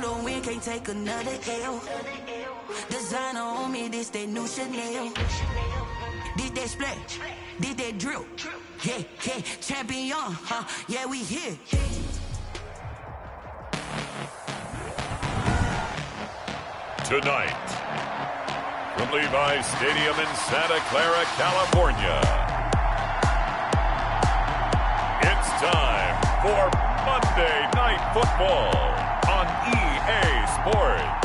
the win, can't take another L. Designer on me, this that new Chanel. This that splash, this that drill. Yeah, yeah, champion, huh? Yeah, we here. Tonight, from Levi's Stadium in Santa Clara, California, it's time for Monday Night Football on EA Sports.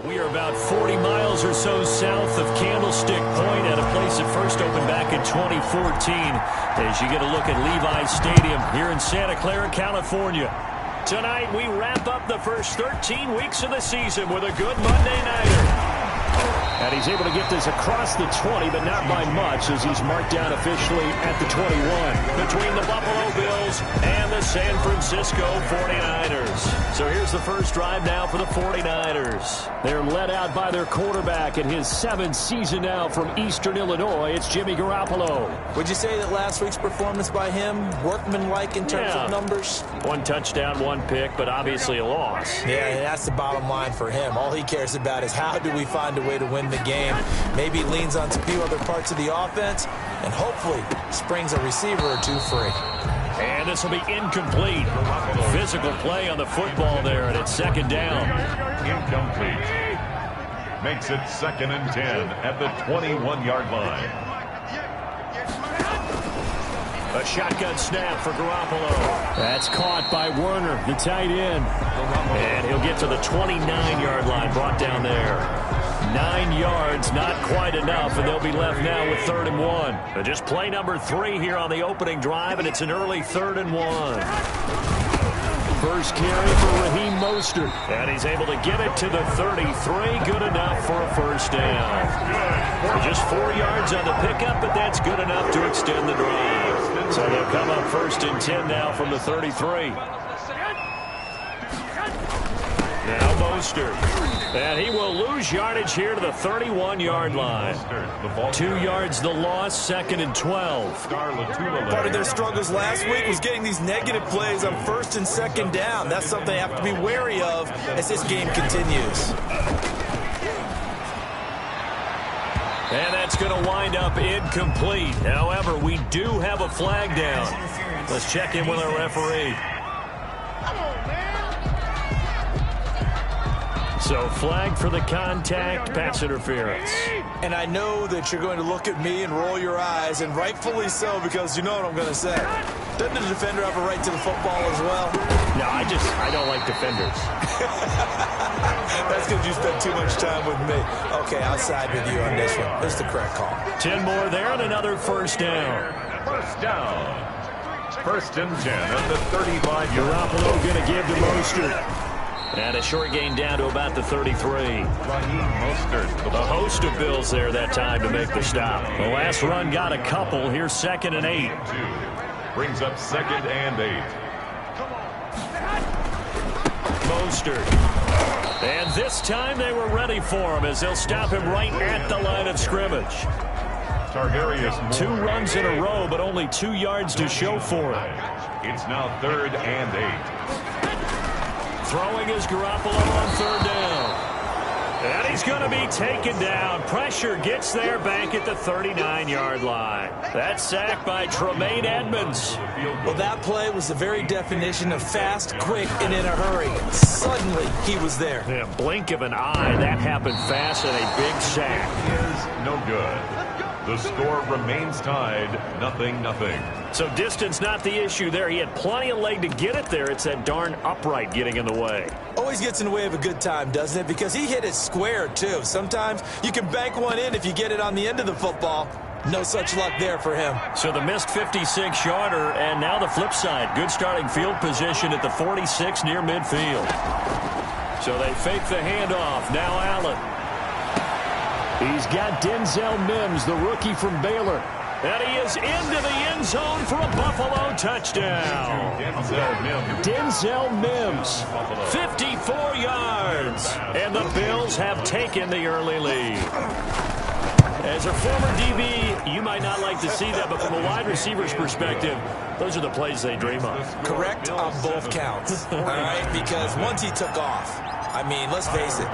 We are about 40 miles or so south of Candlestick Point at a place that first opened back in 2014 as you get a look at Levi's Stadium here in Santa Clara, California. Tonight we wrap up the first 13 weeks of the season with a good Monday nighter. And he's able to get this across the 20, but not by much as he's marked down officially at the 21 between the Buffalo Bills and the San Francisco 49ers. So here's the first drive now for the 49ers. They're led out by their quarterback in his 7th season now from Eastern Illinois. It's Jimmy Garoppolo. Would you say that last week's performance by him, workmanlike in terms of numbers? 1 touchdown, 1 pick, but obviously a loss. Yeah, that's the bottom line for him. All he cares about is how do we find a way to win the game. Maybe leans on a few other parts of the offense and hopefully springs a receiver or two free. And this will be incomplete. Physical play on the football there, and it's second down. Incomplete. Makes it 2nd and 10 at the 21-yard line. A shotgun snap for Garoppolo. That's caught by Werner, the tight end. And he'll get to the 29-yard line, brought down there. 9 yards, not quite enough, and they'll be left now with 3rd and 1. But just play number 3 here on the opening drive, and it's an early 3rd and 1. First carry for Raheem Mostert, and he's able to get it to the 33. Good enough for a first down. Just 4 yards on the pickup, but that's good enough to extend the drive. So they'll come up 1st and 10 now from the 33. Now Mostert. And he will lose yardage here to the 31-yard line. 2 yards the loss, 2nd and 12. Part of their struggles last week was getting these negative plays on 1st and 2nd down. That's something they have to be wary of as this game continues. And that's going to wind up incomplete. However, we do have a flag down. Let's check in with our referee. So flag for the contact, pass interference. And I know that you're going to look at me and roll your eyes, and rightfully so, because you know what I'm going to say. Doesn't the defender have a right to the football as well? No, I don't like defenders. That's because you spent too much time with me. Okay, I'll side with you on this one. It's the correct call. 10 more there and another first down. First down. First and 10 at the 35-yard. Garoppolo going to give to Mostert. And a short gain down to about the 33. A host of Bills there that time to make the stop. The last run got a couple. Here's 2nd and 8. Brings up 2nd and 8. Mostert. And this time they were ready for him as they'll stop him right at the line of scrimmage. Two runs in a row, but only 2 yards to show for it. It's now 3rd and 8. Throwing is Garoppolo on 3rd down. And he's going to be taken down. Pressure gets there back at the 39-yard line. That's sacked by Tremaine Edmonds. Well, that play was the very definition of fast, quick, and in a hurry. Suddenly, he was there. Yeah, blink of an eye. That happened fast and a big sack. Is no good. The score remains tied, 0-0. So distance not the issue there. He had plenty of leg to get it there. It's that darn upright getting in the way. Always gets in the way of a good time, doesn't it? Because he hit it square, too. Sometimes you can bank one in if you get it on the end of the football. No such luck there for him. So the missed 56-yarder, and now the flip side. Good starting field position at the 46 near midfield. So they fake the handoff. Now Allen. He's got Denzel Mims, the rookie from Baylor. And he is into the end zone for a Buffalo touchdown. Denzel Mims, 54 yards. And the Bills have taken the early lead. As a former DB, you might not like to see that, but from a wide receiver's perspective, those are the plays they dream of. Correct on both counts. All right, because once he took off, I mean, let's face it,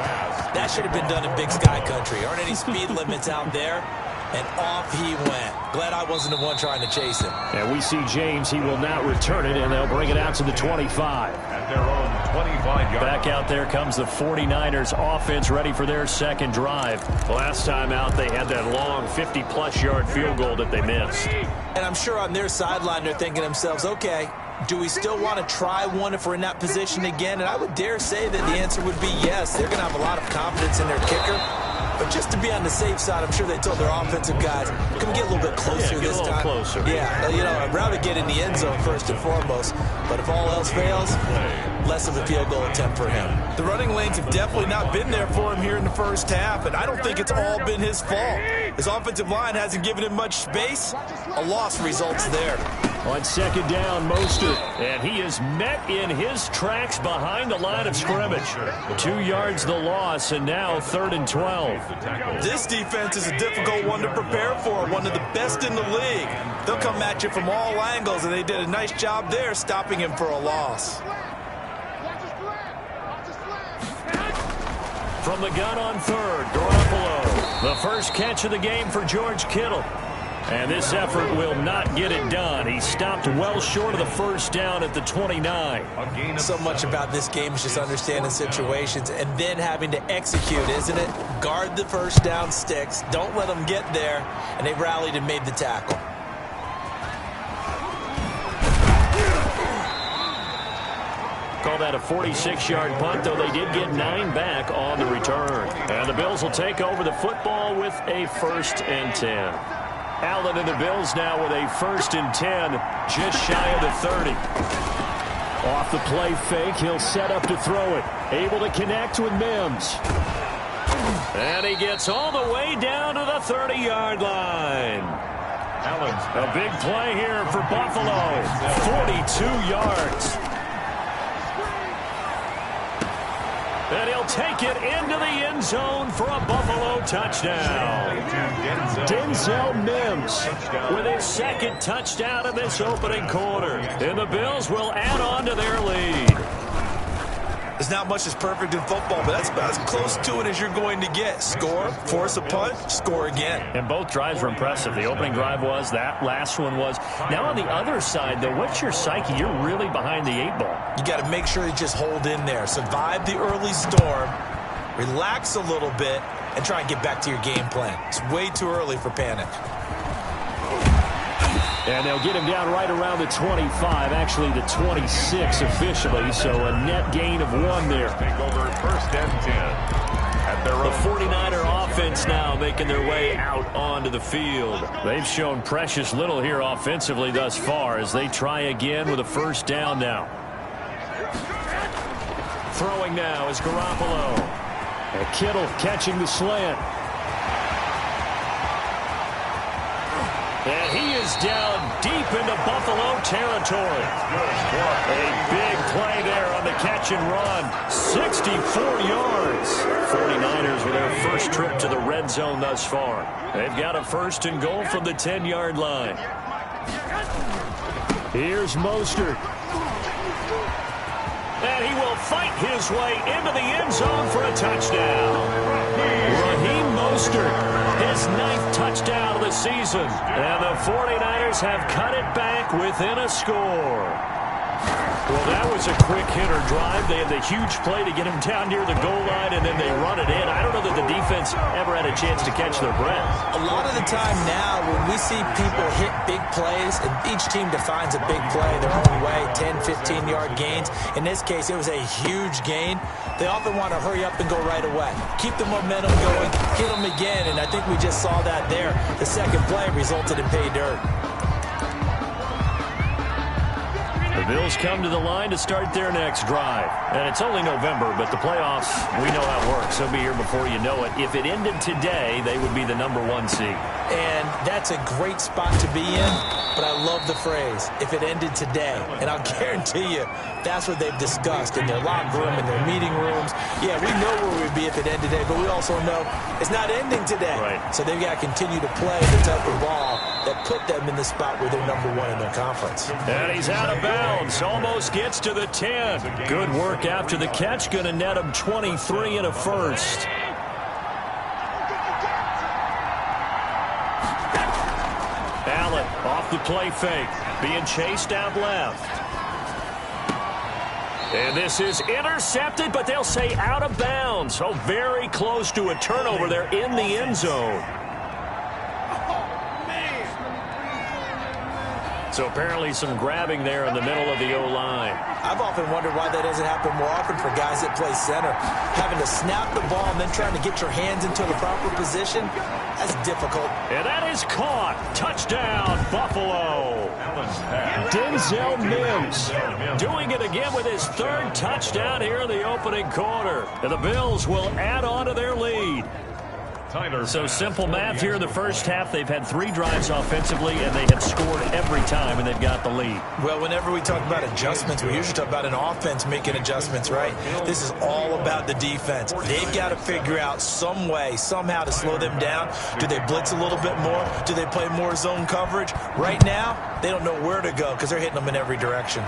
that should have been done in Big Sky Country. Aren't any speed limits out there? And off he went. Glad I wasn't the one trying to chase him. And we see James. He will not return it, and they'll bring it out to the 25. At their own 25-yard. Back out there comes the 49ers offense ready for their second drive. Last time out, they had that long 50-plus yard field goal that they missed. And I'm sure on their sideline they're thinking to themselves, okay, do we still want to try one if we're in that position again? And I would dare say that the answer would be yes. They're going to have a lot of confidence in their kicker. But just to be on the safe side, I'm sure they told their offensive guys, can we get a little bit closer this time? Closer. Yeah, you know, I'd rather get in the end zone first and foremost. But if all else fails, less of a field goal attempt for him. The running lanes have definitely not been there for him here in the first half, and I don't think it's all been his fault. His offensive line hasn't given him much space. A loss results there. On second down, Mostert, and he is met in his tracks behind the line of scrimmage. 2 yards the loss, and now 3rd and 12. This defense is a difficult one to prepare for, one of the best in the league. They'll come at you from all angles, and they did a nice job there stopping him for a loss. From the gun on 3rd, Garoppolo. The first catch of the game for George Kittle. And this effort will not get it done. He stopped well short of the first down at the 29. So much about this game is just understanding situations and then having to execute, isn't it? Guard the first down sticks. Don't let them get there. And they rallied and made the tackle. Call that a 46-yard punt, though they did get 9 back on the return. And the Bills will take over the football with a 1st and 10. Allen and the Bills now with a 1st and 10, just shy of the 30. Off the play fake, he'll set up to throw it. Able to connect with Mims. And he gets all the way down to the 30-yard line. Allen's a big play here for Buffalo. 42 yards. And he'll take it into the end zone for a Buffalo touchdown. Denzel Mims with his 2nd touchdown of this opening quarter. And the Bills will add on to their lead. There's not much that's perfect in football, but that's about as close to it as you're going to get. Score, force a punt, score again. And both drives were impressive. The opening drive was, that last one was. Now on the other side, though, what's your psyche? You're really behind the 8 ball. You got to make sure you just hold in there. Survive the early storm, relax a little bit, and try and get back to your game plan. It's way too early for panic. And they'll get him down right around the 25, actually the 26 officially, so a net gain of 1 there. first and 10 at their The own 49er offense now making their way out onto the field. They've shown precious little here offensively thus far as they try again with a first down now. Throwing now is Garoppolo. And Kittle catching the slant. And he is down deep into Buffalo territory. A big play there on the catch and run. 64 yards. 49ers with their first trip to the red zone thus far. They've got a first and goal from the 10-yard line. Here's Mostert. And he will fight his way into the end zone for a touchdown. Raheem Mostert, his 9th touchdown of the season. And the 49ers have cut it back within a score. Well, that was a quick hitter drive. They had the huge play to get him down near the goal line, and then they run it in. I don't know that the defense ever had a chance to catch their breath. A lot of the time now, when we see people hit big plays, and each team defines a big play their own way, 10, 15-yard gains. In this case, it was a huge gain. They often want to hurry up and go right away. Keep the momentum going, hit them again, and I think we just saw that there. The second play resulted in pay dirt. The Bills come to the line to start their next drive. And it's only November, but the playoffs, we know how it works. They'll be here before you know it. If it ended today, they would be the #1 seed. And that's a great spot to be in, but I love the phrase, if it ended today. And I'll guarantee you, that's what they've discussed in their locker room, in their meeting rooms. Yeah, we know where we'd be if it ended today, but we also know it's not ending today. Right. So they've got to continue to play the type of ball that put them in the spot where they're #1 in their conference. And he's out of bounds. Almost gets to the 10. Good work after the catch. Going to net him 23 and a first. Allen off the play fake. Being chased out left. And this is intercepted, but they'll say out of bounds. So very close to a turnover there in the end zone. So apparently some grabbing there in the middle of the O-line. I've often wondered why that doesn't happen more often for guys that play center. Having to snap the ball and then trying to get your hands into the proper position, that's difficult. And that is caught. Touchdown, Buffalo. Denzel Mims doing it again with his 3rd touchdown here in the opening quarter. And the Bills will add on to their lead. So simple math here in the first half. They've had 3 drives offensively, and they have scored every time, and they've got the lead. Well, whenever we talk about adjustments, we usually talk about an offense making adjustments, right? This is all about the defense. They've got to figure out some way, somehow to slow them down. Do they blitz a little bit more? Do they play more zone coverage? Right now, they don't know where to go because they're hitting them in every direction.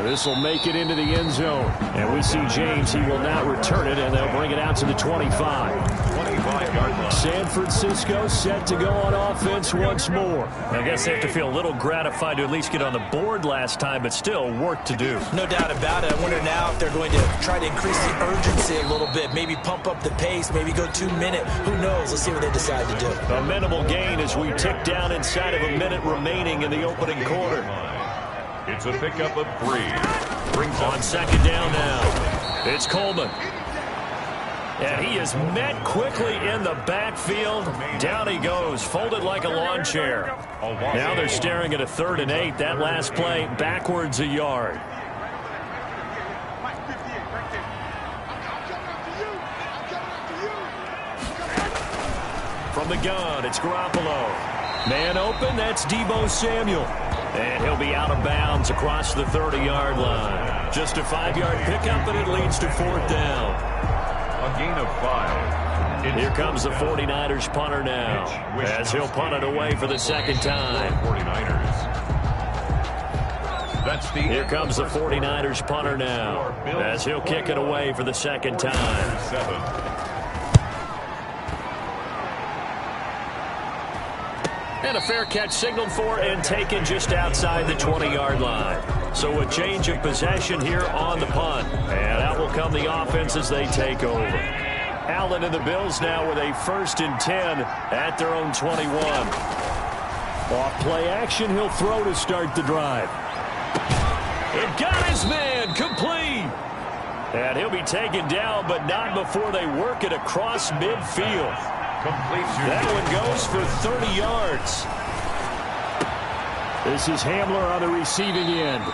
This will make it into the end zone. And we see James. He will now return it, and they'll bring it out to the 25. 25-yard line. San Francisco set to go on offense once more. I guess they have to feel a little gratified to at least get on the board last time, but still work to do. No doubt about it. I wonder now if they're going to try to increase the urgency a little bit, maybe pump up the pace, maybe go 2-minute. Who knows? Let's see what they decide to do. A minimal gain as we tick down inside of a minute remaining in the opening quarter. It's a pickup of 3. Brings On second down now. It's Coleman. And he is met quickly in the backfield. Down he goes, folded like a lawn chair. Now they're staring at a 3rd and 8. That last play backwards a yard. From the gun, it's Garoppolo. Man open, that's Deebo Samuel. And he'll be out of bounds across the 30-yard line. Just a 5-yard pickup, and it leads to 4th down. A gain of 5. Here comes the 49ers punter now, as he'll punt it away for the 2nd time. 49ers. That's the Here comes the 49ers punter now, as he'll kick it away for the 2nd time. 7. And a fair catch signaled for and taken just outside the 20-yard line. So a change of possession here on the punt. And out will come the offense as they take over. Allen and the Bills now with a 1st and 10 at their own 21. Off play action, he'll throw to start the drive. It got his man complete. And he'll be taken down, but not before they work it across midfield. That one goes for 30 yards. This is Hamler on the receiving end.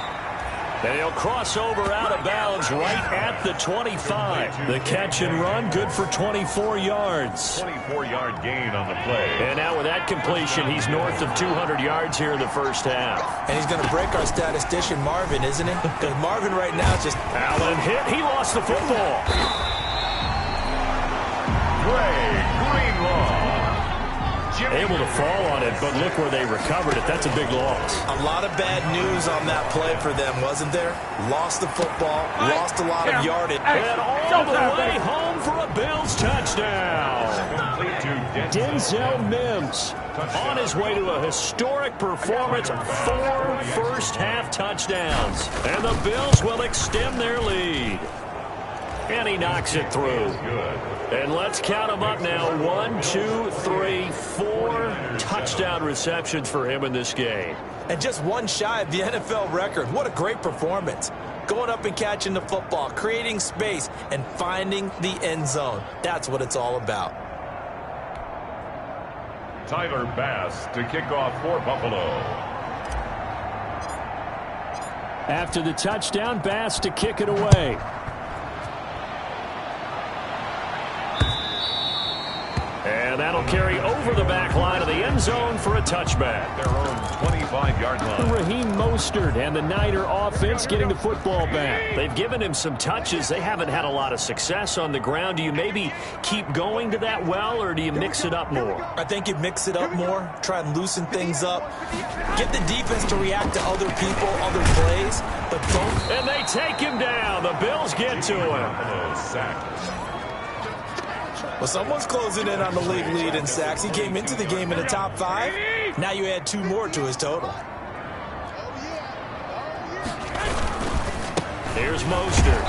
And he'll cross over out of bounds right at the 25. The catch and run, good for 24 yards. 24-yard gain on the play. And now with that completion, he's north of 200 yards here in the first half. And he's going to break our statistician Marvin, isn't he? Because Marvin right now is just... Allen hit. He lost the football. Greenlaw. Able to fall on it, but look where they recovered it. That's a big loss. A lot of bad news on that play for them, wasn't there? Lost the football, lost a lot of yardage. And all the way home for a Bills touchdown. Denzel Mims on his way to a historic performance, 4 first-half touchdowns. And the Bills will extend their lead. And he knocks it through. And let's count them up now. 1, 2, 3, 4 touchdown receptions for him in this game. And just one shy of the NFL record. What a great performance. Going up and catching the football, creating space, and finding the end zone. That's what it's all about. Tyler Bass to kick off for Buffalo. After the touchdown, Bass to kick it away. And that'll carry over the back line of the end zone for a touchback. Their own 25-yard line. Raheem Mostert and the Niner offense getting the football back. They've given him some touches. They haven't had a lot of success on the ground. Do you maybe keep going to that well, or do you mix it up more? I think you mix it up more, try and loosen things up, get the defense to react to other people, other plays, but don't. And they take him down. The Bills get to him. Sack. Well, someone's closing in on the league lead in sacks. He came into the game in the top 5. Now you add 2 more to his total. Here's Mostert.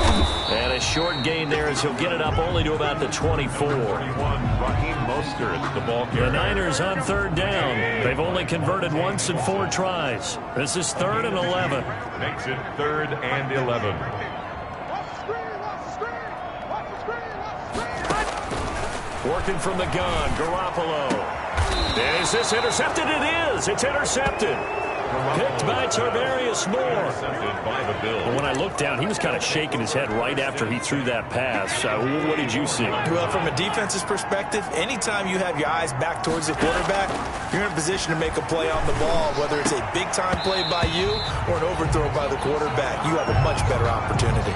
And a short gain there as he'll get it up only to about the 24. Raheem Mostert, the ball carrier. The Niners on 3rd down. They've only converted once in 4 tries. This is 3rd and 11. Makes it 3rd and 11. Working from the gun, Garoppolo. Is this intercepted? It is. It's intercepted. Picked by Tarvarius Moore. Intercepted by the Bills. When I looked down, he was kind of shaking his head right after he threw that pass. What did you see? Well, from a defense's perspective, anytime you have your eyes back towards the quarterback, you're in a position to make a play on the ball, whether it's a big-time play by you or an overthrow by the quarterback. You have a much better opportunity.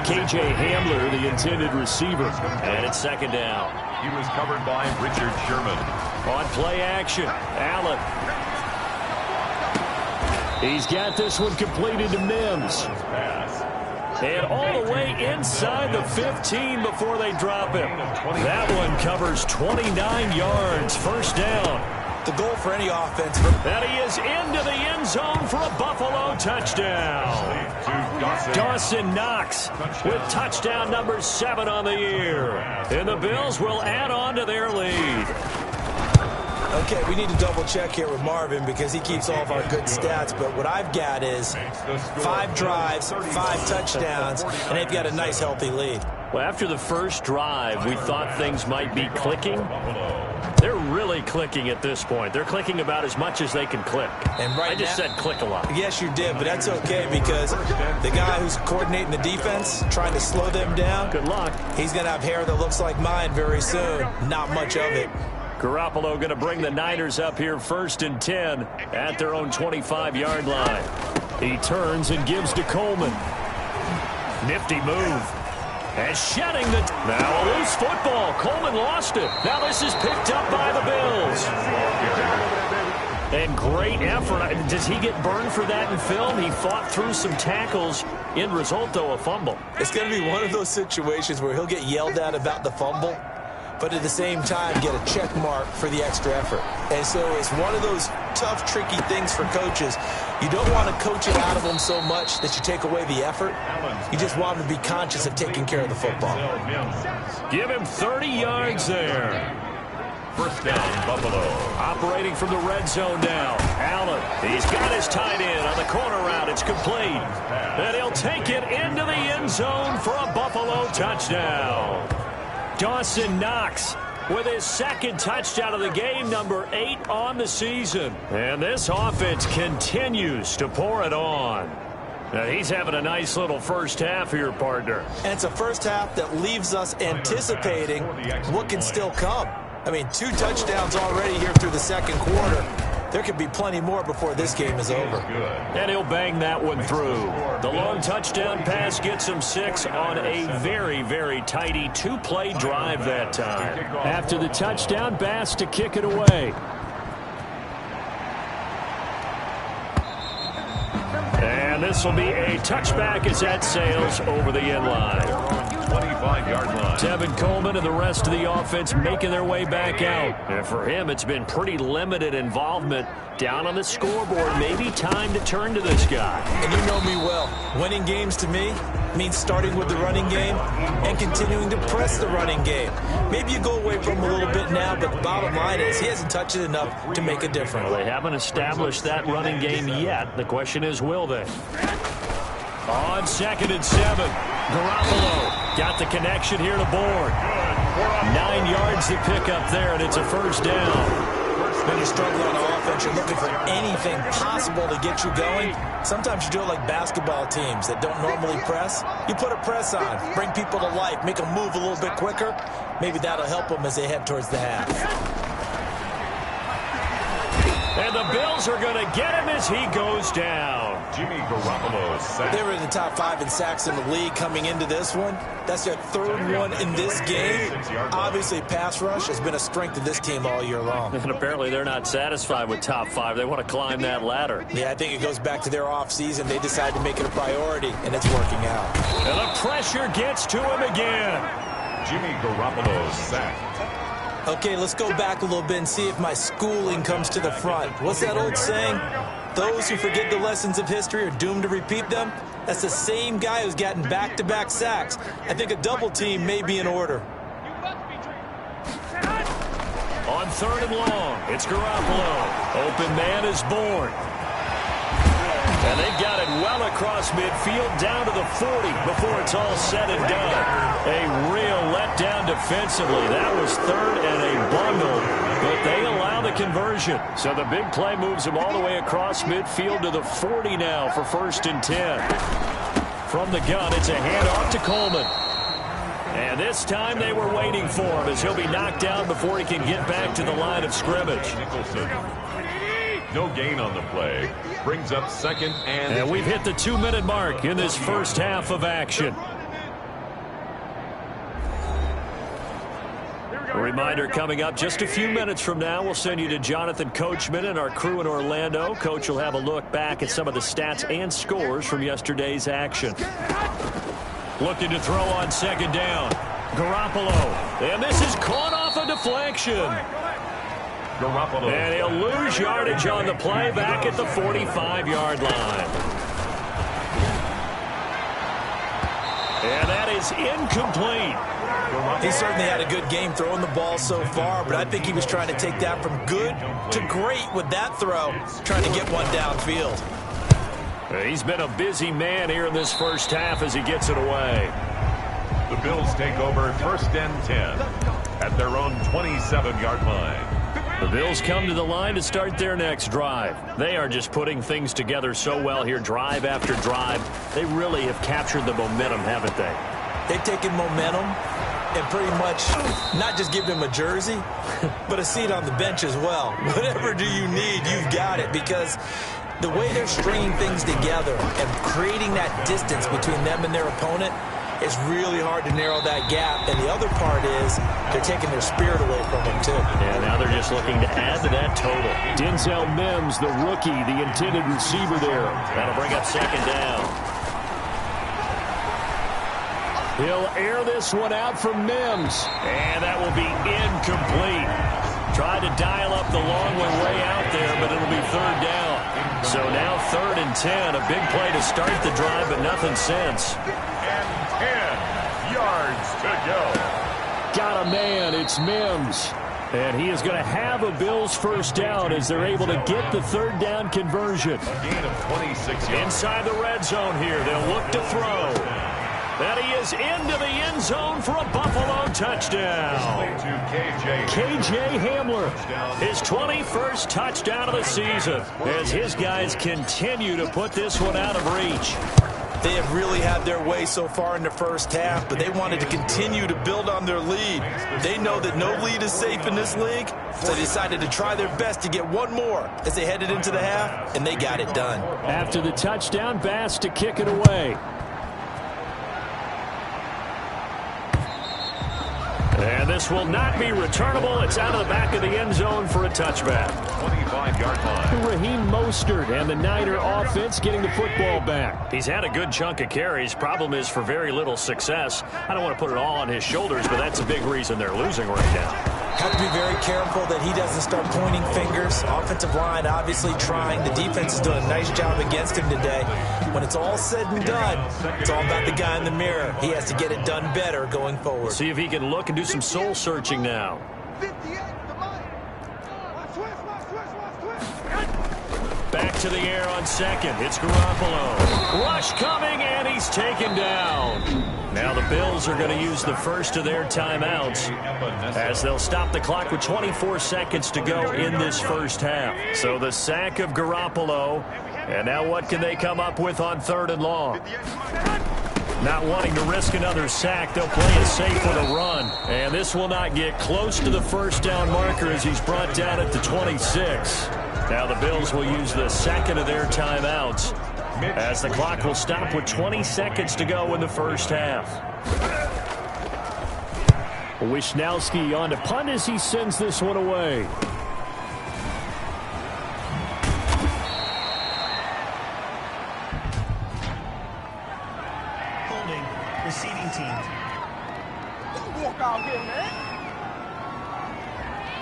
KJ Hamler, the intended receiver. And it's 2nd down. He was covered by Richard Sherman. On play action, Allen. He's got this one completed to Mims. And all the way inside the 15 before they drop him. That one covers 29 yards. 1st down. The goal for any offense. And he is into the end zone for a Buffalo touchdown. Dawson Knox with touchdown number 7 on the year. And the Bills will add on to their lead. Okay, we need to double check here with Marvin because he keeps all of our good stats, but what I've got is 5 drives, 5 touchdowns, and they've got a nice healthy lead. Well, after the first drive, we thought things might be clicking. They're really clicking at this point. They're clicking about as much as they can click. And right I just said click a lot. Yes, you did, but that's okay because the guy who's coordinating the defense, trying to slow them down, good luck. He's going to have hair that looks like mine very soon. Not much of it. Garoppolo going to bring the Niners up here 1st and 10 at their own 25-yard line. He turns and gives to Coleman. Nifty move. And shedding the... Now a loose football. Coleman lost it. Now this is picked up by the Bills. And great effort. Does he get burned for that in film? He fought through some tackles. End result, though, a fumble. It's going to be one of those situations where he'll get yelled at about the fumble, but at the same time get a check mark for the extra effort. And so it's one of those tough, tricky things for coaches. You don't want to coach it out of them so much that you take away the effort. You just want them to be conscious of taking care of the football. Give him 30 yards there. first down, Buffalo. Operating from the red zone now. Allen, he's got his tight end on the corner route. It's complete. And he'll take it into the end zone for a Buffalo touchdown. Dawson Knox with his second touchdown of the game, number 8 on the season. And this offense continues to pour it on. Now, he's having a nice little first half here, partner. And it's a first half that leaves us anticipating what can still come. I mean, 2 touchdowns already here through the second quarter. There could be plenty more before this game is over. And he'll bang that one through. The long touchdown pass gets him 6 on a very, very tidy 2-play drive that time. After the touchdown, Bass to kick it away. And this will be a touchback as that sails over the end line. 25-yard line. Tevin Coleman and the rest of the offense making their way back out. And for him, it's been pretty limited involvement down on the scoreboard. Maybe time to turn to this guy. And you know me well. Winning games to me means starting with the running game and continuing to press the running game. Maybe you go away from him a little bit now, but the bottom line is he hasn't touched it enough to make a difference. Well, they haven't established that running game yet. The question is, will they? On 2nd and 7, Garoppolo got the connection here to Bourne. 9 yards to pick up there, and it's a first down. When you struggle on offense, you're looking for anything possible to get you going. Sometimes you do it like basketball teams that don't normally press. You put a press on, bring people to life, make them move a little bit quicker. Maybe that'll help them as they head towards the half. And the Bills are going to get him as he goes down. Jimmy Garoppolo sacked. They were in the top 5 in sacks in the league coming into this one. That's their 3rd one in this game. Obviously, pass rush has been a strength of this team all year long. And apparently they're not satisfied with top 5. They want to climb that ladder. Yeah, I think it goes back to their offseason. They decided to make it a priority, and it's working out. And the pressure gets to him again. Jimmy Garoppolo sacked. Okay, let's go back a little bit and see if my schooling comes to the front. What's that old saying? Those who forget the lessons of history are doomed to repeat them. That's the same guy who's gotten back-to-back sacks. I think a double team may be in order. On 3rd and long, it's Garoppolo. Open man is Bourne. And they've got it well across midfield down to the 40 before it's all said and done. A real letdown defensively. That was 3rd and a bundle, but they allow the conversion. So the big play moves them all the way across midfield to the 40 now for 1st and 10. From the gun, it's a handoff to Coleman. And this time they were waiting for him as he'll be knocked down before he can get back to the line of scrimmage. No gain on the play. Brings up 2nd and... And we've hit the 2-minute mark in this first half of action. A reminder coming up just a few minutes from now. We'll send you to Jonathan Coachman and our crew in Orlando. Coach will have a look back at some of the stats and scores from yesterday's action. Looking to throw on 2nd down. Garoppolo. And this is caught off a deflection. Garoppolo. And he'll lose yardage on the play back at the 45-yard line. And that is incomplete. He certainly had a good game throwing the ball so far, but I think he was trying to take that from good to great with that throw, trying to get one downfield. He's been a busy man here in this first half as he gets it away. The Bills take over 1st and 10 at their own 27-yard line. The Bills come to the line to start their next drive. They are just putting things together so well here, drive after drive. They really have captured the momentum, haven't they? They've taken momentum and pretty much not just give him a jersey, but a seat on the bench as well. Whatever do you need, you've got it, because the way they're stringing things together and creating that distance between them and their opponent, it's really hard to narrow that gap. And the other part is they're taking their spirit away from them, too. Yeah, now they're just looking to add to that total. Denzel Mims, the rookie, the intended receiver there. That'll bring up 2nd down. He'll air this one out for Mims. And that will be incomplete. Tried to dial up the long one way out there, but it'll be 3rd down. So now 3rd and 10. A big play to start the drive, but nothing since. 10 yards to go. Got a man. It's Mims. And he is going to have a Bills first down as they're able to get the third down conversion. A gain of 26 yards. Inside the red zone here. They'll look to throw. And he is into the end zone for a Buffalo touchdown. KJ Hamler, his 21st touchdown of the season as his guys continue to put this one out of reach. They have really had their way so far in the first half, but they wanted to continue to build on their lead. They know that no lead is safe in this league, so they decided to try their best to get one more as they headed into the half, and they got it done. After the touchdown, Bass to kick it away. And this will not be returnable. It's out of the back of the end zone for a touchback. 25-yard line. Raheem Mostert and the Niner offense getting the football back. He's had a good chunk of carries. Problem is for very little success. I don't want to put it all on his shoulders, but that's a big reason they're losing right now. Have to be very careful that he doesn't start pointing fingers. Offensive line obviously trying. The defense is doing a nice job against him today. When it's all said and done, it's all about the guy in the mirror. He has to get it done better going forward. See if he can look and do some soul searching now. Back to the air on second. It's Garoppolo. Rush coming, and he's taken down. Now the Bills are going to use the first of their timeouts as they'll stop the clock with 24 seconds to go in this first half. So the sack of Garoppolo, and now what can they come up with on 3rd and long? Not wanting to risk another sack, they'll play it safe with a run. And this will not get close to the first down marker as he's brought down at the 26. Now the Bills will use the second of their timeouts as the clock will stop with 20 seconds to go in the first half. Wisnowski on to punt as he sends this one away. Holding, receiving team. Walk out here, man.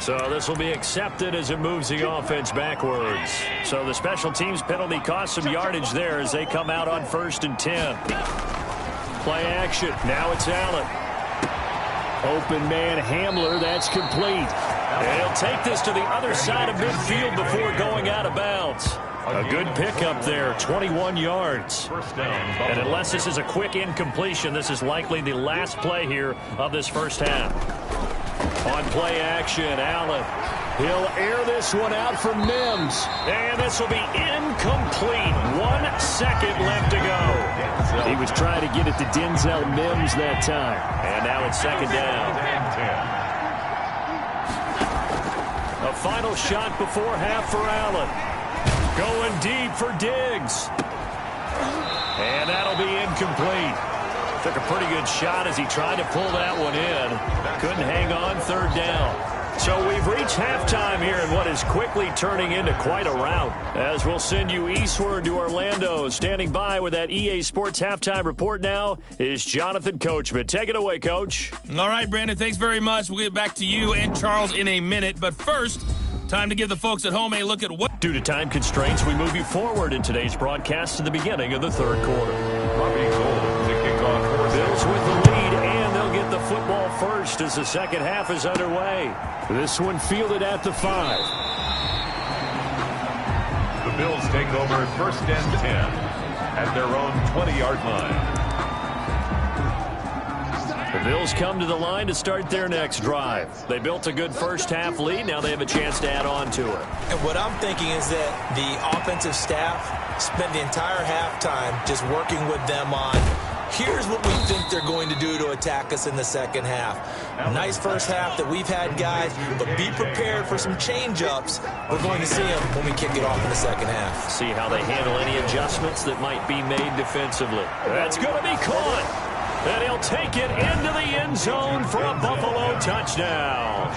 So this will be accepted as it moves the offense backwards. So the special teams penalty cost some yardage there as they come out on 1st and 10. Play action. Now it's Allen. Open man Hamler. That's complete. And he'll take this to the other side of midfield before going out of bounds. A good pickup there, 21 yards. And unless this is a quick incompletion, this is likely the last play here of this first half. On play action, Allen. He'll air this one out for Mims. And this will be incomplete. 1 second left to go. He was trying to get it to Denzel Mims that time. And now it's 2nd down. A final shot before half for Allen. Going deep for Diggs. And that'll be incomplete. Took a pretty good shot as he tried to pull that one in. Couldn't hang on, 3rd down. So we've reached halftime here in what is quickly turning into quite a rout. As we'll send you eastward to Orlando. Standing by with that EA Sports halftime report now is Jonathan Coachman. Take it away, Coach. All right, Brandon, thanks very much. We'll get back to you and Charles in a minute. But first, time to give the folks at home a look at what... Due to time constraints, we move you forward in today's broadcast to the beginning of the 3rd quarter. Bills with the lead, and they'll get the football first as the second half is underway. This one fielded at the 5. The Bills take over 1st and 10 at their own 20-yard line. The Bills come to the line to start their next drive. They built a good first half lead. Now they have a chance to add on to it. And what I'm thinking is that the offensive staff spent the entire halftime just working with them on here's what we think they're going to do to attack us in the second half. Nice first half that we've had, guys, but be prepared for some change-ups. We're going to see them when we kick it off in the second half. See how they handle any adjustments that might be made defensively. That's going to be caught. And he'll take it into the end zone for a Buffalo touchdown.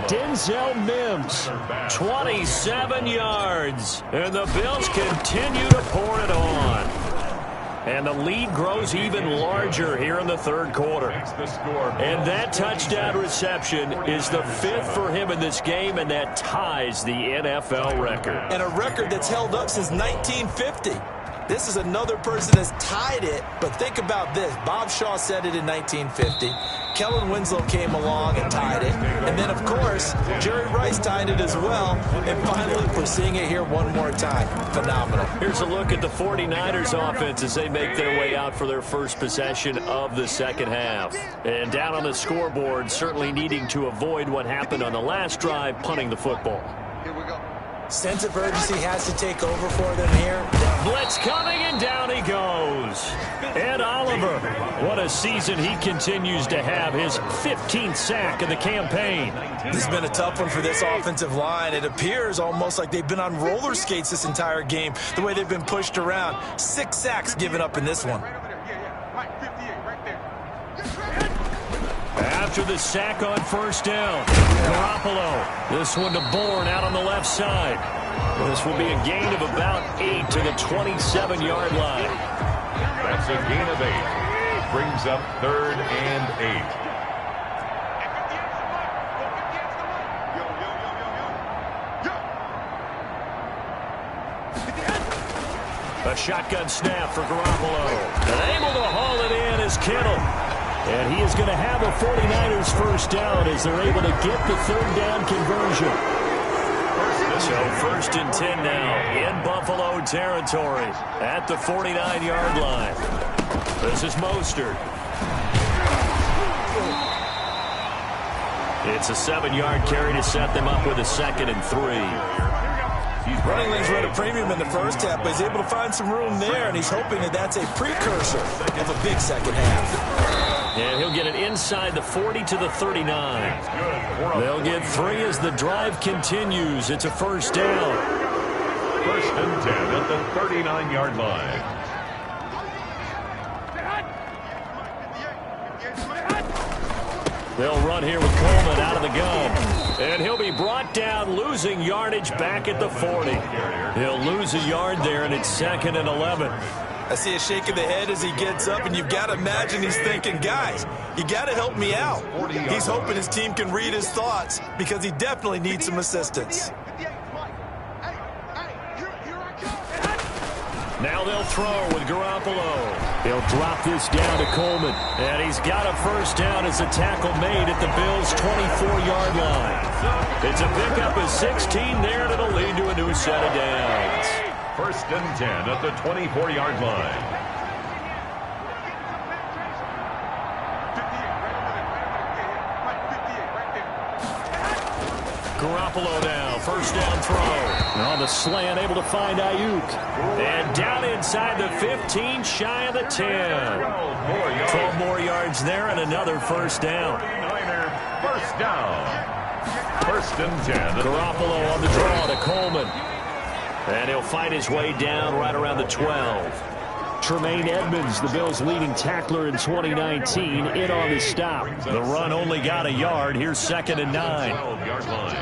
Denzel Mims, 27 yards. And the Bills continue to pour it on. And the lead grows even larger here in the 3rd quarter. And that touchdown reception is the 5th for him in this game, and that ties the NFL record. And a record that's held up since 1950. This is another person that's tied it, but think about this. Bob Shaw said it in 1950. Kellen Winslow came along and tied it. And then, of course, course, Jerry Rice tied it as well. And finally, we're seeing it here one more time. Phenomenal. Here's a look at the 49ers offense as they make their way out for their first possession of the second half. And down on the scoreboard, certainly needing to avoid what happened on the last drive, punting the football. Sense of urgency has to take over for them here. Blitz coming, and down he goes. Ed Oliver, what a season he continues to have. His 15th sack of the campaign. This has been a tough one for this offensive line. It appears almost like they've been on roller skates this entire game, the way they've been pushed around. 6 sacks given up in this one. After the sack on first down, Garoppolo. This one to Bourne out on the left side. This will be a gain of about 8 to the 27-yard line. That's a gain of 8. Brings up 3rd and 8. A shotgun snap for Garoppolo. And able to haul it in is Kittle. And he is going to have a 49ers first down as they're able to get the 3rd down conversion. So 1st and 10 now in Buffalo territory at the 49-yard line. This is Mostert. It's a 7-yard carry to set them up with a 2nd and 3. Running lanes were at a premium in the first half, but he's able to find some room there, and he's hoping that that's a precursor of a big second half. And he'll get it inside the 40 to the 39. They'll get 3 as the drive continues. It's a first down. 1st and 10 at the 39-yard line. They'll run here with Coleman out of the gun. And he'll be brought down, losing yardage back at the 40. He'll lose a yard there, and it's 2nd and 11. I see a shake of the head as he gets up, and you've got to imagine he's thinking, guys, you got to help me out. He's hoping his team can read his thoughts because he definitely needs some assistance. Now they'll throw with Garoppolo. He'll drop this down to Coleman. And he's got a first down as a tackle made at the Bills' 24-yard line. It's a pickup of 16 there, and it'll lead to a new set of downs. 1st and 10 at the 24-yard line. Garoppolo now, first down throw. On the slant, able to find Ayuk. And down inside the 15, shy of the 10. 12 more yards there and another first down. 49er first down. 1st and 10. Garoppolo on the draw to Coleman. And he'll fight his way down right around the 12. Tremaine Edmonds, the Bills' leading tackler in 2019, in on the stop. The run only got a yard. Here's 2nd and 9. 12-yard line.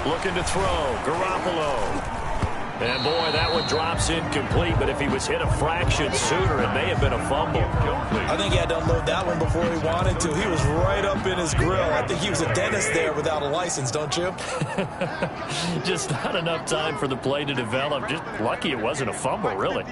Looking to throw. Garoppolo. And, boy, that one drops incomplete, but if he was hit a fraction sooner, it may have been a fumble. I think he had to unload that one before he wanted to. He was right up in his grill. I think he was a dentist there without a license, don't you? Just not enough time for the play to develop. Just lucky it wasn't a fumble, really.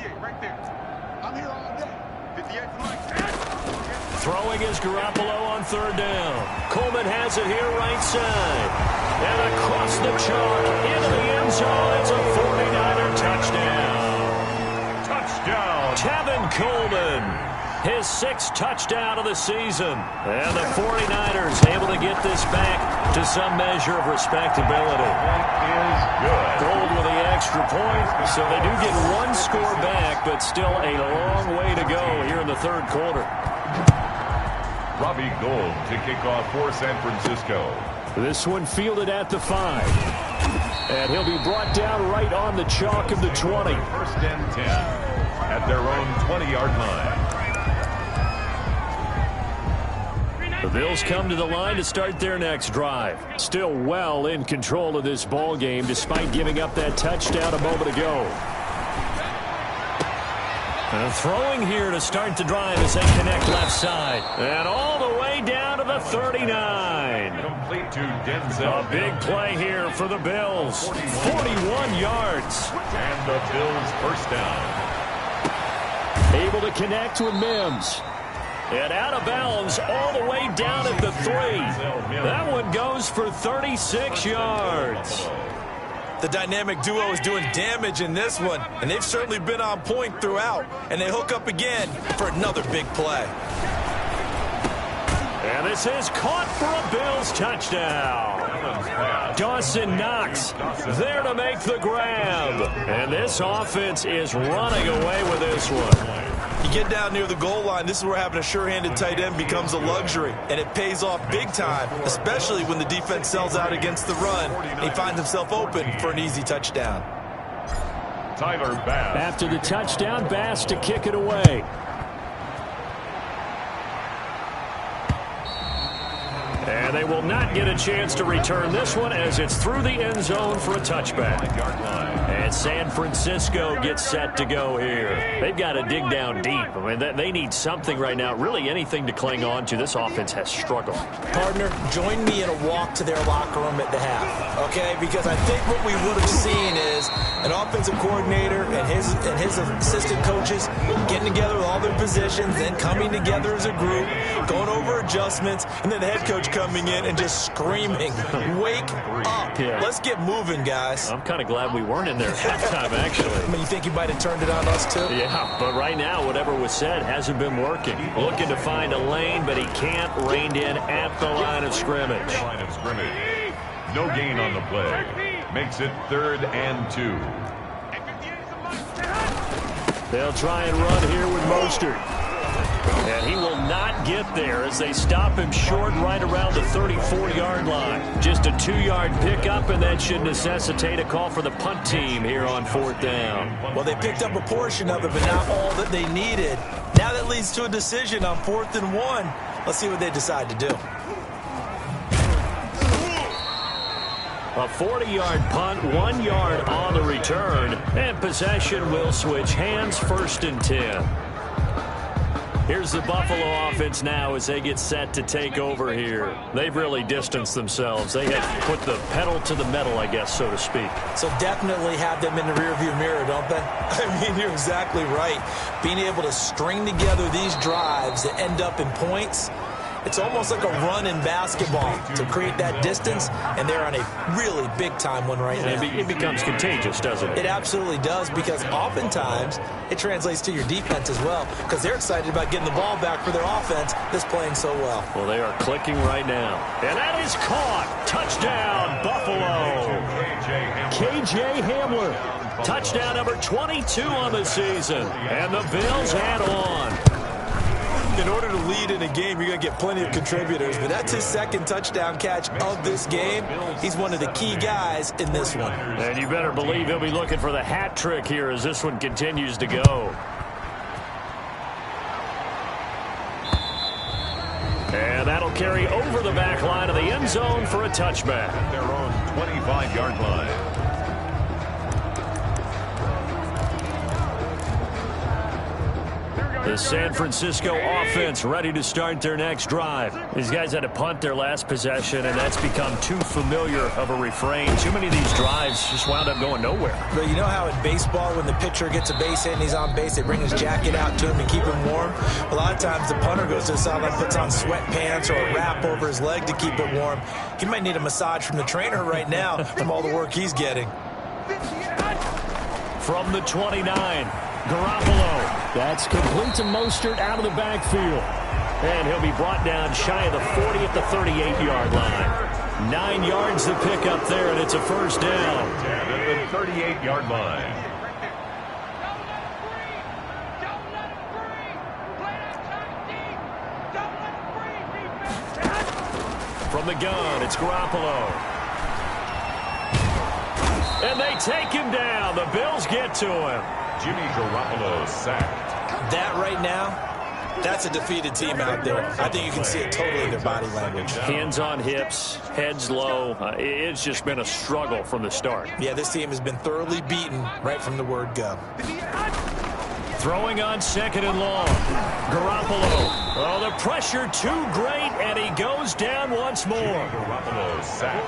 Throwing is Garoppolo on 3rd down. Coleman has it here right side. And across the chalk into the end zone. It's a 49er touchdown. Touchdown. Tevin Coleman, his 6th touchdown of the season. And the 49ers able to get this back to some measure of respectability. Is good. Gold with the extra point, so they do get 1 score back, but still a long way to go here in the 3rd quarter. Robbie Gould to kick off for San Francisco. This one fielded at the 5. And he'll be brought down right on the chalk of the 20. 1st and 10 at their own 20-yard line. The Bills come to the line to start their next drive. Still well in control of this ball game despite giving up that touchdown a moment ago. And throwing here to start the drive as they connect left side. And all the way down to the 39. Complete to Denzel. A big play here for the Bills. 41 yards. And the Bills first down. Able to connect with Mims. And out of bounds all the way down at the 3. That one goes for 36 yards. The dynamic duo is doing damage in this one, and they've certainly been on point throughout. And they hook up again for another big play. And this is caught for a Bills touchdown. Dawson Knox there to make the grab. And this offense is running away with this one. You get down near the goal line, this is where having a sure-handed tight end becomes a luxury. And it pays off big time, especially when the defense sells out against the run. And he finds himself open for an easy touchdown. Tyler Bass. After the touchdown, Bass to kick it away. And they will not get a chance to return this one as it's through the end zone for a touchback. And San Francisco gets set to go here. They've got to dig down deep. I mean, they need something right now, really anything to cling on to. This offense has struggled. Partner, join me in a walk to their locker room at the half, okay? Because I think what we would have seen is an offensive coordinator and his assistant coaches getting together with all their positions, then coming together as a group, going over adjustments, and then the head coach coming in and just screaming, wake up. Yeah. Let's get moving, guys. I'm kind of glad we weren't in there at halftime, actually. I mean, you think you might have turned it on us, too? Yeah, but right now, whatever was said hasn't been working. Looking to find a lane, but he can't. Reined in at the line of scrimmage. No gain on the play. Makes it 3rd and 2. They'll try and run here with Mostert. And he will not get there as they stop him short right around the 34-yard line. Just a 2-yard pickup, and that should necessitate a call for the punt team here on 4th down. Well, they picked up a portion of it, but not all that they needed. Now that leads to a decision on 4th and 1. Let's see what they decide to do. A 40-yard punt, 1 yard on the return, and possession will switch hands, 1st and 10. Here's the Buffalo offense now as they get set to take over here. They've really distanced themselves. They have put the pedal to the metal, I guess, so to speak. So definitely have them in the rearview mirror, don't they? I mean, you're exactly right. Being able to string together these drives that end up in points, it's almost like a run in basketball to create that distance, and they're on a really big-time one right now. It becomes contagious, doesn't it? It absolutely does, because oftentimes it translates to your defense as well, because they're excited about getting the ball back for their offense that's playing so well. Well, they are clicking right now. And that is caught. Touchdown, Buffalo. K.J. Hamler. Touchdown number 22 on the season. And the Bills add on. In order to lead in a game, you're going to get plenty of contributors, but that's his 2nd touchdown catch of this game. He's one of the key guys in this one. And you better believe he'll be looking for the hat trick here as this one continues to go. And that'll carry over the back line of the end zone for a touchback. Their own 25-yard line. The San Francisco offense ready to start their next drive. These guys had to punt their last possession, and that's become too familiar of a refrain. Too many of these drives just wound up going nowhere. But you know how in baseball, when the pitcher gets a base hit and he's on base, they bring his jacket out to him to keep him warm? A lot of times the punter goes to the sideline, puts on sweatpants or a wrap over his leg to keep it warm. He might need a massage from the trainer right now from all the work he's getting. From the 29, Garoppolo. That's complete to Mostert out of the backfield. And he'll be brought down shy of the 40 at the 38-yard line. 9 yards to pick up there, and it's a 1st down. At the 38-yard line. From the gun, it's Garoppolo. And they take him down. The Bills get to him. Jimmy Garoppolo sacked. That right now, that's a defeated team out there. I think you can see it totally in their body language. Hands on hips, heads low. It's just been a struggle from the start. Yeah, this team has been thoroughly beaten right from the word go. Throwing on 2nd and long. Garoppolo. Oh, the pressure too great, and he goes down once more.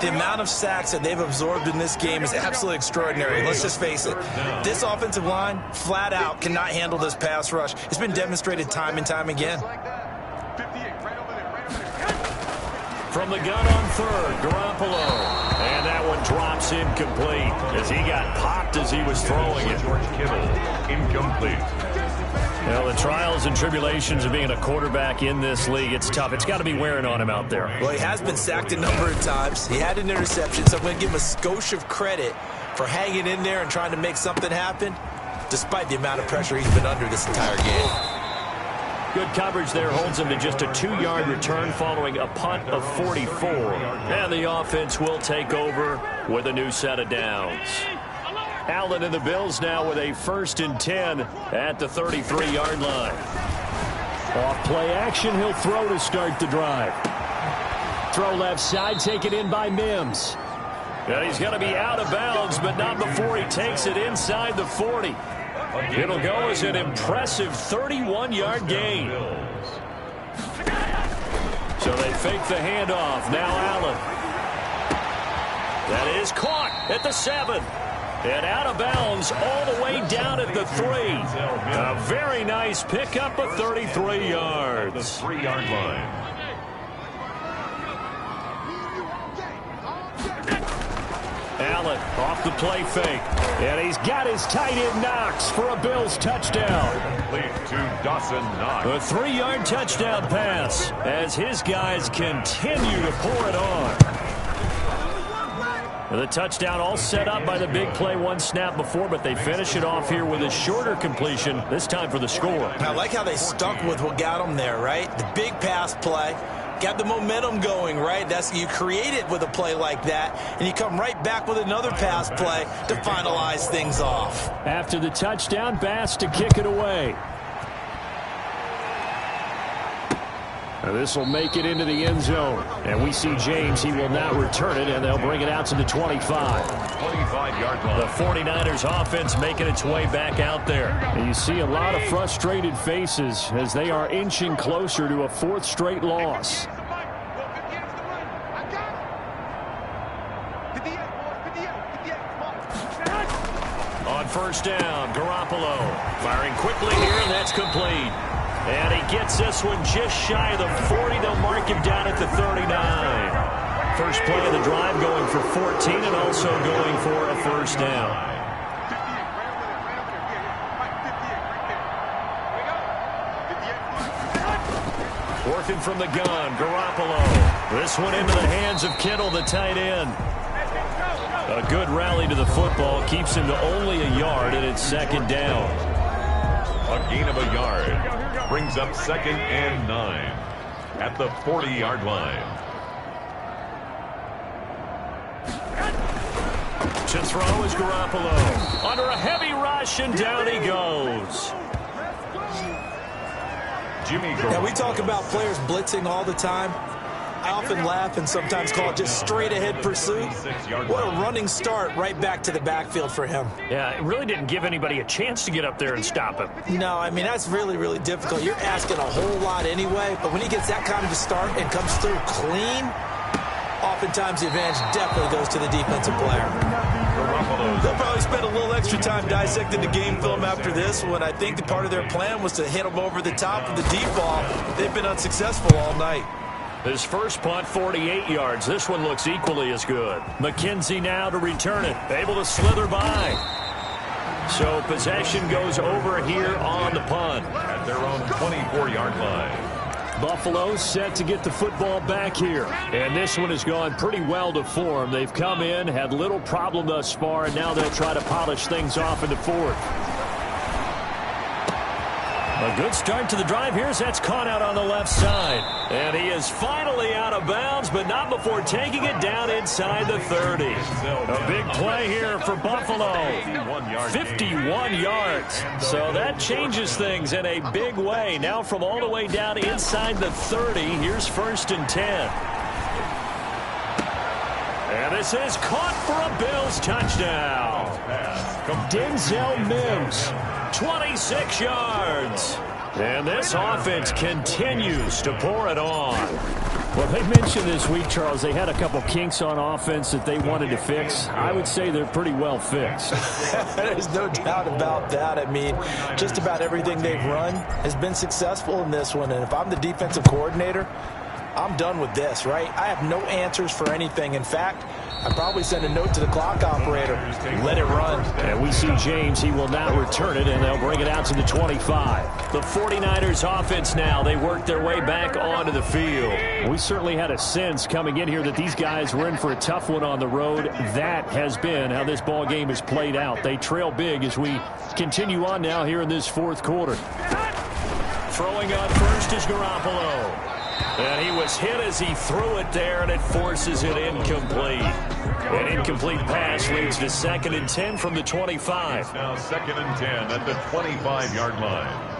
The amount of sacks that they've absorbed in this game is absolutely extraordinary. Let's just face it. This offensive line, flat out, cannot handle this pass rush. It's been demonstrated time and time again. From the gun on 3rd, Garoppolo. And that one drops incomplete as he got popped as he was throwing it. George Kittle, incomplete. Well, the trials and tribulations of being a quarterback in this league, it's tough. It's got to be wearing on him out there. Well, he has been sacked a number of times. He had an interception, so I'm going to give him a skosh of credit for hanging in there and trying to make something happen, despite the amount of pressure he's been under this entire game. Good coverage there holds him to just a 2-yard return following a punt of 44. And the offense will take over with a new set of downs. Allen and the Bills now with a 1st and 10 at the 33-yard line. Off play action, he'll throw to start the drive. Throw left side, taken in by Mims. And he's going to be out of bounds, but not before he takes it inside the 40. It'll go as an impressive 31-yard gain. So they fake the handoff. Now Allen. That is caught at the 7. And out of bounds all the way down at the 3. A very nice pickup of 33 yards. The 3-yard line. Allen off the play fake. And he's got his tight end Knox for a Bills touchdown. Complete to Dawson Knox. A 3-yard touchdown pass as his guys continue to pour it on. The touchdown all set up by the big play 1 snap before, but they finish it off here with a shorter completion, this time for the score. I like how they stuck with what got them there, right? The big pass play. Got the momentum going, right? That's you create it with a play like that, and you come right back with another pass play to finalize things off. After the touchdown, Bass to kick it away. This will make it into the end zone. And we see James. He will not return it, and they'll bring it out to the 25. 25-yard line. The 49ers offense making its way back out there. And you see a lot of frustrated faces as they are inching closer to a 4th straight loss. On 1st down, Garoppolo firing quickly here, and that's complete. And he gets this one just shy of the 40. They'll mark him down at the 39. First play of the drive going for 14 and also going for a 1st down. Working from the gun, Garoppolo. This one into the hands of Kittle, the tight end. A good rally to the football keeps him to only a yard, and it's 2nd down. A gain of a yard. Brings up 2nd and 9 at the 40-yard line. To throw is Garoppolo. Under a heavy rush, and down he goes. Jimmy Garoppolo. Yeah, we talk about players blitzing all the time. I often laugh and sometimes call it just straight-ahead pursuit. What a running start right back to the backfield for him. Yeah, it really didn't give anybody a chance to get up there and stop him. No, I mean, that's really, really difficult. You're asking a whole lot anyway, but when he gets that kind of a start and comes through clean, oftentimes the advantage definitely goes to the defensive player. They'll probably spend a little extra time dissecting the game film after this one. I think the part of their plan was to hit them over the top of the deep ball. They've been unsuccessful all night. His first punt, 48 yards. This one looks equally as good. McKenzie now to return it. Able to slither by. So possession goes over here on the punt. At their own 24-yard line. Buffalo set to get the football back here. And this one has gone pretty well to form. They've come in, had little problem thus far, and now they'll try to polish things off in the 4th. A good start to the drive here as that's caught out on the left side. And he is finally out of bounds, but not before taking it down inside the 30. A big play here for Buffalo. 51 yards. So that changes things in a big way. Now from all the way down inside the 30, here's 1st and 10. And this is caught for a Bills touchdown. Denzel Mims 26 yards. And this offense continues to pour it on. Well, they mentioned this week, Charles, they had a couple kinks on offense that they wanted to fix. I would say they're pretty well fixed. There's no doubt about that. I mean, just about everything they've run has been successful in this one. And if I'm the defensive coordinator, I'm done with this, right? I have no answers for anything. In fact, I'd probably send a note to the clock operator. Let it run. And we see James. He will now return it, and they'll bring it out to the 25. The 49ers offense now. They work their way back onto the field. We certainly had a sense coming in here that these guys were in for a tough one on the road. That has been how this ball game has played out. They trail big as we continue on now here in this fourth quarter. Throwing on first is Garoppolo. And he was hit as he threw it there, and it forces it incomplete. An incomplete pass leads to 2nd and 10 from the 25. Now 2nd and 10 at the 25-yard line.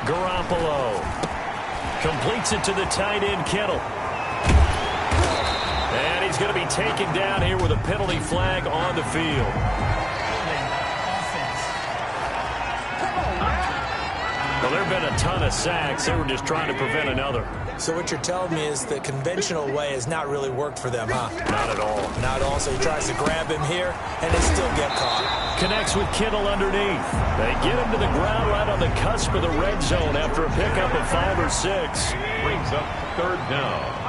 Garoppolo completes it to the tight end, Kittle. And he's going to be taken down here with a penalty flag on the field. Well, there have been a ton of sacks. They were just trying to prevent another. So what you're telling me is the conventional way has not really worked for them, huh? Not at all. Not at all. So he tries to grab him here, and they still get caught. Connects with Kittle underneath. They get him to the ground right on the cusp of the red zone after a pickup of 5 or 6. Brings up 3rd down.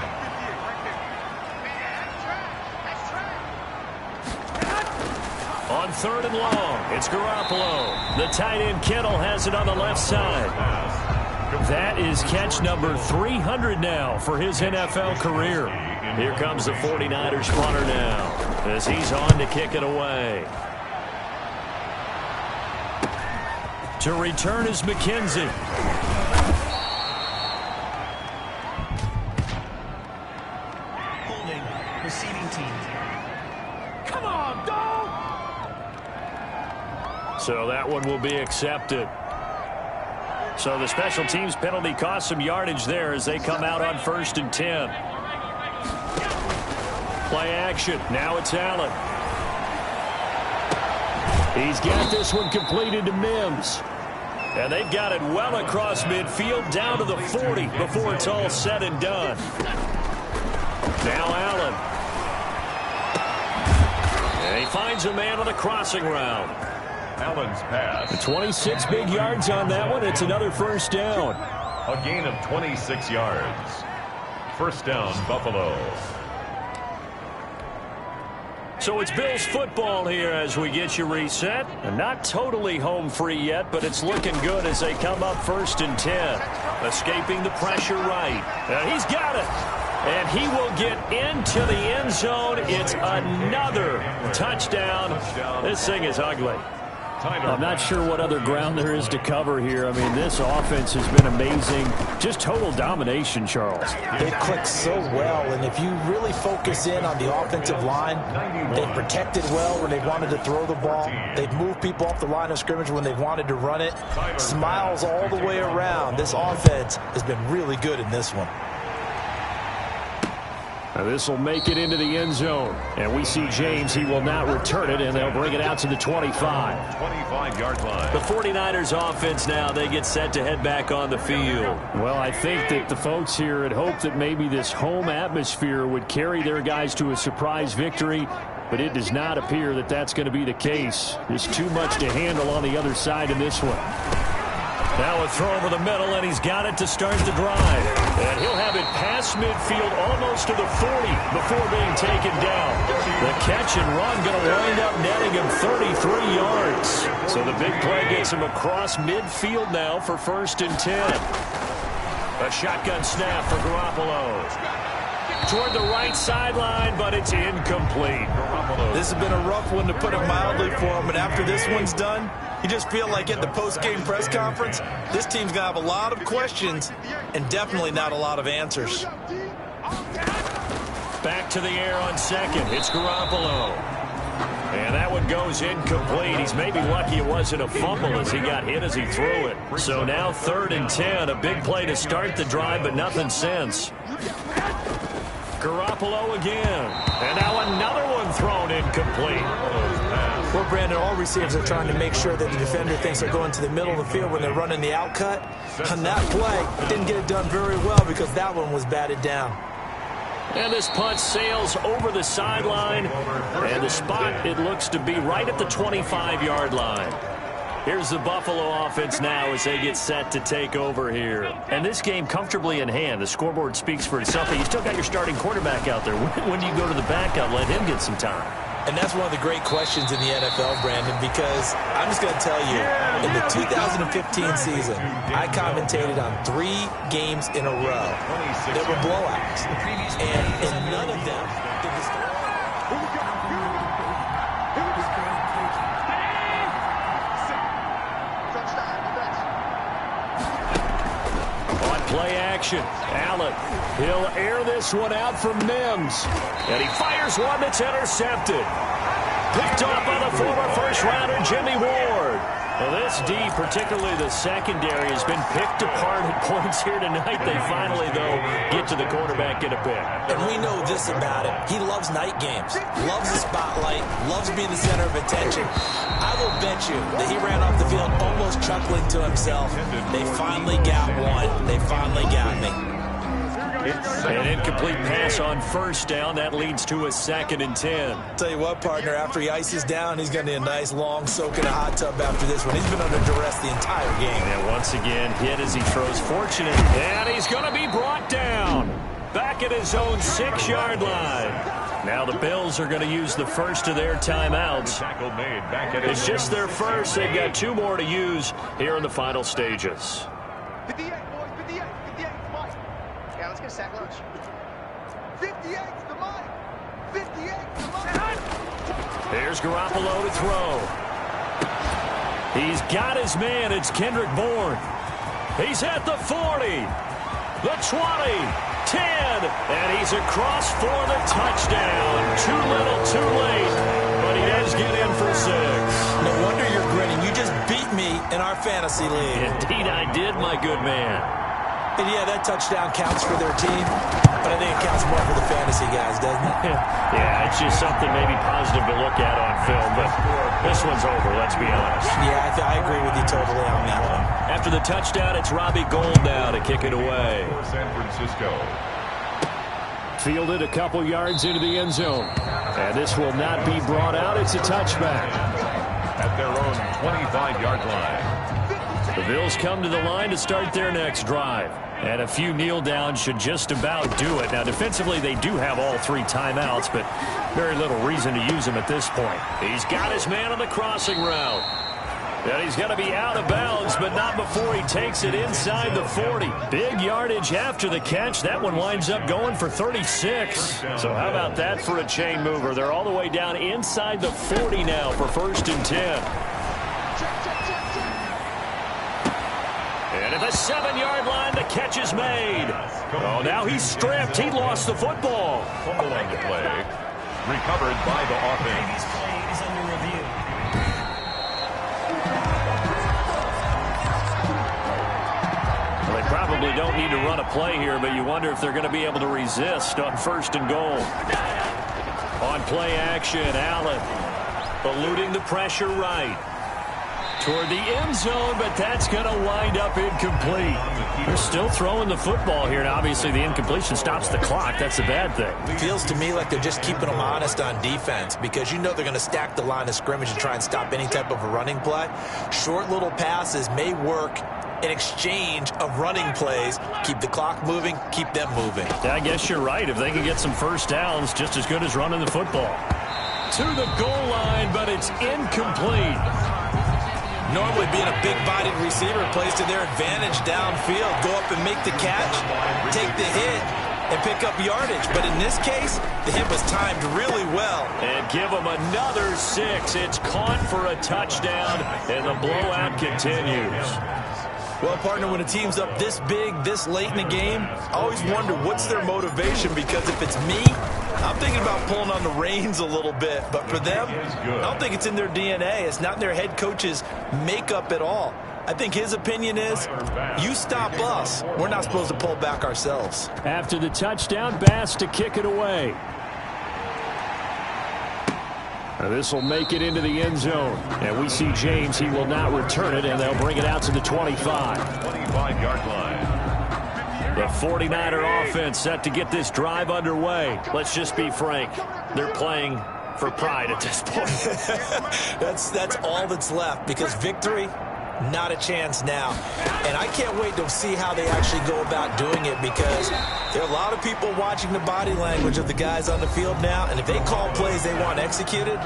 On 3rd and long, it's Garoppolo. The tight end Kittle has it on the left side. That is catch number 300 now for his NFL career. Here comes the 49ers punter now as he's on to kick it away. To return is McKenzie. Holding. Receiving team. Come on, dog! So that one will be accepted. So the special teams penalty cost some yardage there as they come out on 1st and 10. Play action. Now it's Allen. He's got this one completed to Mims. And they've got it well across midfield down to the 40 before it's all said and done. Now Allen. And he finds a man on the crossing route. Allen's pass. 26 big yards on that one. It's another 1st down. A gain of 26 yards. 1st down, Buffalo. So it's Bills football here as we get you reset. And not totally home free yet, but it's looking good as they come up 1st and 10. Escaping the pressure right. And he's got it. And he will get into the end zone. It's another touchdown. This thing is ugly. I'm not sure what other ground there is to cover here. I mean, this offense has been amazing. Just total domination, Charles. They click so well, and if you really focus in on the offensive line, they've protected well when they've wanted to throw the ball. They've moved people off the line of scrimmage when they've wanted to run it. Smiles all the way around. This offense has been really good in this one. Now this will make it into the end zone. And we see James. He will not return it, and they'll bring it out to the 25. 25-yard line. The 49ers offense now, they get set to head back on the field. Well, I think that the folks here had hoped that maybe this home atmosphere would carry their guys to a surprise victory, but it does not appear that that's going to be the case. There's too much to handle on the other side in this one. Now a throw over the middle, and he's got it to start the drive. And he'll have it past midfield almost to the 40 before being taken down. The catch and run going to wind up netting him 33 yards. So the big play gets him across midfield now for 1st and 10. A shotgun snap for Garoppolo. Toward the right sideline, but it's incomplete. This has been a rough one, to put it mildly, for him. And after this one's done, you just feel like at the post-game press conference, this team's going to have a lot of questions and definitely not a lot of answers. Back to the air on 2nd. It's Garoppolo. And that one goes incomplete. He's maybe lucky it wasn't a fumble as he got hit as he threw it. So now 3rd and 10. A big play to start the drive, but nothing since. Garoppolo again. And now another one thrown incomplete. Well, Brandon, all receivers are trying to make sure that the defender thinks they're going to the middle of the field when they're running the out cut. On that play, didn't get it done very well because that one was batted down. And this punt sails over the sideline. And the spot, it looks to be right at the 25-yard line. Here's the Buffalo offense now as they get set to take over here. And this game comfortably in hand. The scoreboard speaks for itself. You still got your starting quarterback out there. When do you go to the backup, let him get some time? And that's one of the great questions in the NFL, Brandon, because I'm just going to tell you, in the 2015 season, I commentated on 3 games in a row that were blowouts. And in none of them did the score. Play action. Allen, he'll air this one out from Mims. And he fires one that's intercepted. Picked off by the former first-rounder Jimmy Ward. Well, this D, particularly the secondary, has been picked apart at points here tonight. They finally, though, get to the quarterback, get a pick. And we know this about him. He loves night games, loves the spotlight, loves being the center of attention. I will bet you that he ran off the field almost chuckling to himself. They finally got one. They finally got me. An incomplete pass on first down. That leads to a 2nd and 10. Tell you what, partner, after he ices down, he's going to need a nice long soak in a hot tub after this one. He's been under duress the entire game. And once again, hit as he throws fortunate. And he's going to be brought down. Back at his own 6-yard line. Now the Bills are going to use the first of their timeouts. It's just their first. They've got 2 more to use here in the final stages. 58, boys, 58, 58, Mike. Yeah, let's get a sack lunch. 58's the Mike. 58's the Mike. Here's Garoppolo to throw. He's got his man. It's Kendrick Bourne. He's at the 40, the 20. 10, and he's across for the touchdown. Too little, too late, but he does get in for 6. No wonder you're grinning. You just beat me in our fantasy league. Indeed I did, my good man. And yeah, that touchdown counts for their team, but I think it counts more for the fantasy guys, doesn't it? Yeah, it's just something maybe positive to look at on film, but this one's over, let's be honest. Yeah, I agree with you totally on that one. After the touchdown, it's Robbie Gould now to kick it away. San Francisco. Fielded a couple yards into the end zone. And this will not be brought out. It's a touchback. At their own 25-yard line. The Bills come to the line to start their next drive. And a few kneel downs should just about do it. Now, defensively, they do have all 3 timeouts, but very little reason to use them at this point. He's got his man on the crossing route. And he's going to be out of bounds, but not before he takes it inside the 40. Big yardage after the catch. That one winds up going for 36. So how about that for a chain mover? They're all the way down inside the 40 now for 1st and 10. And at the 7-yard line, the catch is made. Oh, now he's stripped. He lost the football. Fumble on the play. Recovered by the offense. Play is under review. They probably don't need to run a play here, but you wonder if they're going to be able to resist on 1st and goal. On play action, Allen eluding the pressure right. Toward the end zone, but that's going to wind up incomplete. They're still throwing the football here, and obviously the incompletion stops the clock. That's a bad thing. It feels to me like they're just keeping them honest on defense because you know they're going to stack the line of scrimmage and try and stop any type of a running play. Short little passes may work in exchange of running plays. Keep the clock moving, keep them moving. Yeah, I guess you're right. If they can get some first downs, just as good as running the football. To the goal line, but it's incomplete. Normally being a big-bodied receiver plays to their advantage downfield. Go up and make the catch, take the hit, and pick up yardage. But in this case, the hit was timed really well. And give them another 6. It's caught for a touchdown, and the blowout continues. Well, partner, when a team's up this big, this late in the game, I always wonder what's their motivation, because if it's me, I'm thinking about pulling on the reins a little bit. But for them, I don't think it's in their DNA. It's not in their head coach's makeup at all. I think his opinion is, you stop us, we're not supposed to pull back ourselves. After the touchdown, Bass to kick it away. This will make it into the end zone. And we see James, he will not return it, and they'll bring it out to the 25. 25-yard line. The 49er offense set to get this drive underway. Let's just be frank. They're playing for pride at this point. That's all that's left, because victory, not a chance now. And I can't wait to see how they actually go about doing it, because there are a lot of people watching the body language of the guys on the field now, and if they call plays they want executed,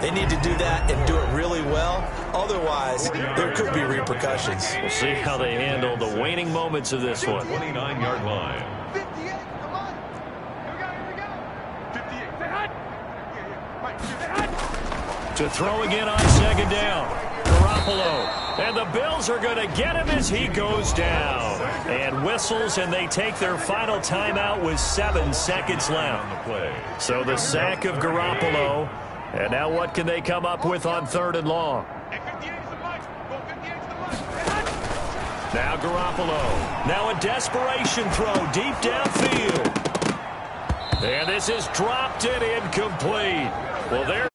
they need to do that and do it really well. Otherwise, there could be repercussions. We'll see how they handle the waning moments of this one. 29-yard line. 58, come on. Here we go. 58, say hot. Right, say hot. To throw again on second down. Garoppolo. And the Bills are going to get him as he goes down. And whistles, and they take their final timeout with 7 seconds left. So the sack of Garoppolo. And now what can they come up with on 3rd and long? Now Garoppolo. Now a desperation throw deep downfield. And this is dropped and incomplete. Well, there.